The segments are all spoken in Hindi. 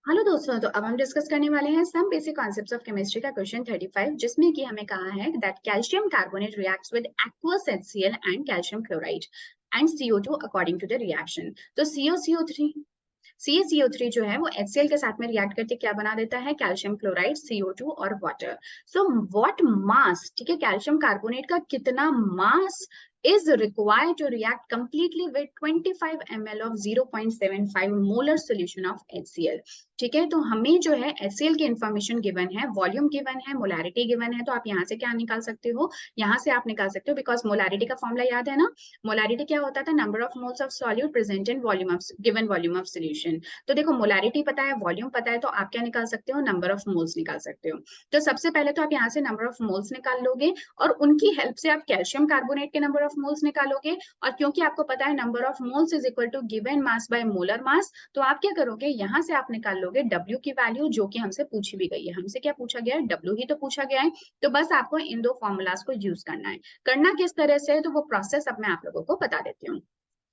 हेलो दोस्तों, तो अब हम डिस्कस करने वाले हैं some basic concepts of chemistry का क्वेश्चन 35, जिसमें कि हमें कहा है that calcium carbonate reacts with aqueous HCl and calcium chloride and CO2 according to the reaction. तो CaCO3 जो है वो HCl के साथ में रिएक्ट करके क्या बना देता है, कैल्शियम क्लोराइड, CO2 और वाटर। सो व्हाट मास, ठीक है, कैल्शियम कार्बोनेट का कितना मास is required to react completely with 25 ml of 0.75 molar solution of HCl। ठीक है, तो हमें जो है HCl की इंफॉर्मेशन गिवन है, वॉल्यूम गिवन है, मोलारिटी गिवन है। तो आप यहाँ से क्या निकाल सकते हो, यहाँ से आप निकाल सकते हो, बिकॉज मोलारिटी का फॉर्मूला याद है ना। मोलारिटी क्या होता था, number of moles of solute present in volume of given volume of solution. तो देखो, मोलारिटी पता है, वॉल्यूम पता है, तो आप क्या निकाल सकते हो, नंबर ऑफ मोल्स निकाल सकते हो। तो सबसे पहले तो आप यहाँ से नंबर ऑफ मोल्स निकाल लोगे और उनकी हेल्प से आप कैल्शियम कार्बोनेट के नंबर ऑफ मोल्स निकालोगे। और क्योंकि आपको पता है number of moles is equal to given mass by molar mass, तो आप क्या करोगे, यहाँ से आप निकाल लोगे W की वैल्यू, जो कि हमसे पूछी भी गई है। हमसे क्या पूछा गया है, W ही तो पूछा गया है। तो बस आपको इन दो फॉर्मूलाज को यूज करना है। करना किस तरह से है, तो वो प्रोसेस अब मैं आप लोगों को बता देती हूँ।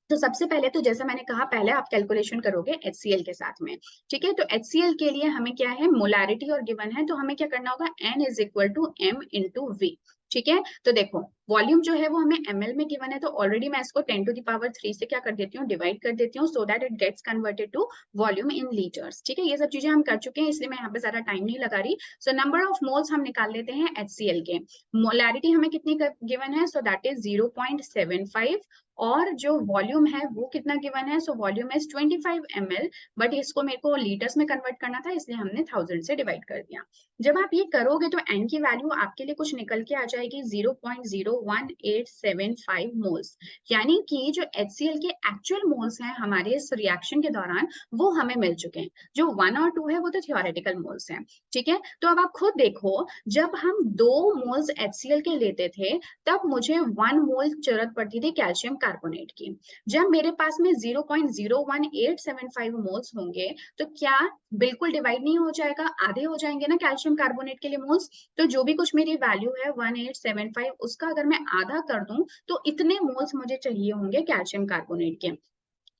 तो सबसे पहले तो जैसा मैंने कहा, पहले आप कैलकुलेशन करोगे HCl के साथ में। ठीक है, तो HCl के लिए हमें क्या है, मोलारिटी और गिवन है, तो हमें क्या करना होगा, N is equal to M into V। ठीक है, तो देखो वॉल्यूम जो है वो हमें ml में गिवन है, तो ऑलरेडी मैं इसको 10⁻³ से क्या कर देती हूँ, डिवाइड कर देती हूँ, so that it gets converted to volume in litres. ठीक है, ये सब चीजें हम कर चुके हैं, इसलिए मैं यहाँ पे ज्यादा टाइम नहीं लगा रही। सो नंबर ऑफ मोल्स हम निकाल लेते हैं HCl के। मोलारिटी हमें कितनी गिवन है, सो दैट इज 0.75। और जो वॉल्यूम है वो कितना गिवन है, so volume is 25 ml, but इसको मेरे को लीटर्स में कन्वर्ट करना था, इसलिए हमने 1000 से डिवाइड कर दिया। जब आप ये करोगे तो n की वैल्यू आपके लिए कुछ निकल के आ जाएगी 0.01875 मोल्स। यानी कि जो HCl के एक्चुअल मोल्स हैं हमारे इस रिएक्शन के दौरान, वो हमें मिल चुके हैं। जो 1 और 2 है वो तो थियोरेटिकल मोल्स हैं। ठीक है, तो अब आप खुद देखो, जब हम 2 मोल्स HCl के लेते थे, तब मुझे 1 मोल जरूरत पड़ती थी कैल्शियम कार्बोनेट की। जब मेरे पास में 0.01875 मोल्स होंगे, तो क्या बिल्कुल डिवाइड नहीं हो जाएगा, आधे हो जाएंगे ना कैल्शियम कार्बोनेट के लिए मोल्स। तो जो भी कुछ मेरी वैल्यू है 1875, उसका अगर मैं आधा कर दूं, तो इतने मोल्स मुझे चाहिए होंगे कैल्शियम कार्बोनेट के।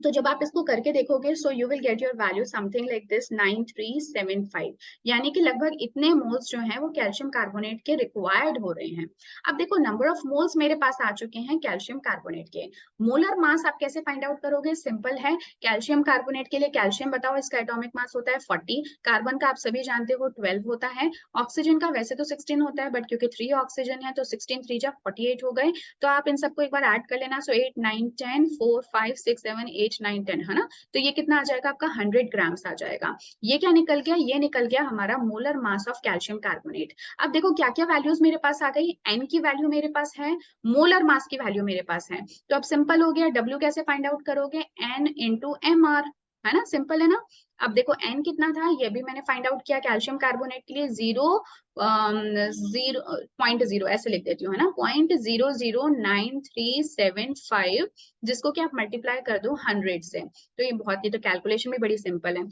तो जब आप इसको करके देखोगे, so you will get your value something like this 9375। यानी कि लगभग इतने मोल्स जो हैं वो कैल्शियम कार्बोनेट के रिक्वायर्ड हो रहे हैं। अब देखो, नंबर ऑफ मोल्स मेरे पास आ चुके हैं कैल्शियम कार्बोनेट के। मोलर मास आप कैसे फाइंड आउट करोगे, सिंपल है। कैल्शियम कार्बोनेट के लिए कैल्शियम बताओ, इसका एटॉमिक मास होता है 40, कार्बन का आप सभी जानते हो 12 होता है, ऑक्सीजन का वैसे तो 16 होता है, बट क्योंकि 3 ऑक्सीजन है तो 16 3 जा 48 हो गए। तो आप इन सबको एक बार ऐड कर लेना, सो 8 9 10 4 5 6 7 8 9 10, है ना। तो ये कितना आ जाएगा आपका, 100 ग्राम्स आ जाएगा। ये क्या निकल गया, ये निकल गया हमारा molar mass of calcium carbonate. अब देखो क्या क्या वैल्यूज मेरे पास आ गई, एन की वैल्यू मेरे पास है, मोलर मास की वैल्यू मेरे पास है। तो अब सिंपल हो गया, डब्ल्यू कैसे फाइंड आउट करोगे, एन इंटू एम आर, है ना, सिंपल है ना। अब देखो एन कितना था, ये भी मैंने फाइंड आउट किया कैल्शियम कार्बोनेट के लिए, 0.0 ऐसे लिख देती हूँ, है ना, 0.00935, जिसको कि आप मल्टीप्लाई कर दो 100 से। तो ये बहुत, ये तो कैलकुलेशन भी बड़ी सिंपल है।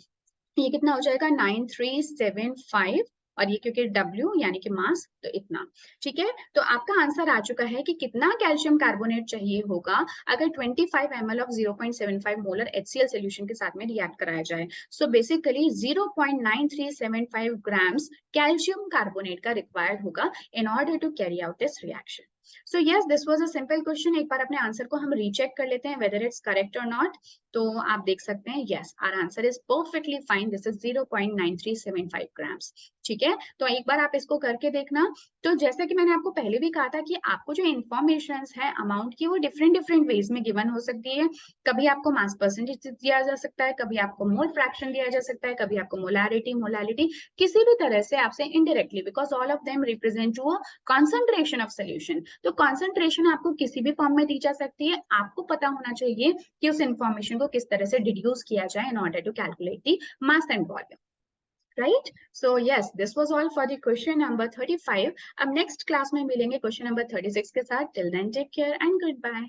ये कितना हो जाएगा, 9375, और ये क्योंकि W यानी कि मास, तो इतना। ठीक है, तो आपका आंसर आ चुका है कि कितना कैल्शियम कार्बोनेट चाहिए होगा अगर 25 ml of 0.75 molar HCl solution के साथ में रिएक्ट कराया जाए। So basically 0.9375 grams calcium carbonate का रिक्वायर्ड होगा in order to carry out this reaction. So yes, this was a simple question. एक बार अपने आंसर को हम रीचेक कर लेते हैं वेदर इट्स करेक्ट और नॉट। तो आप देख सकते हैं, yes, our answer is perfectly fine, this is 0.9375 grams. ठीक है, तो एक बार आप इसको करके देखना। तो जैसा कि मैंने आपको पहले भी कहा था कि आपको जो इंफॉर्मेशन है अमाउंट की, वो डिफरेंट डिफरेंट वेज में गिवन हो सकती है। कभी आपको मास परसेंटेज दिया जा सकता है, कभी आपको मोल फ्रैक्शन दिया जा सकता है, कभी आपको मोलारिटी, किसी भी तरह से आपसे indirectly, because all of them represent to a concentration of solution. तो कॉन्सेंट्रेशन आपको किसी भी फॉर्म में दी जा सकती है, आपको पता होना चाहिए कि उस इंफॉर्मेशन को किस तरह से डिड्यूस किया जाए in order to calculate the mass and volume. Right, so yes, this was all for the question number 35। अब नेक्स्ट क्लास में मिलेंगे क्वेश्चन नंबर 36 के साथ। Till then take care and good bye.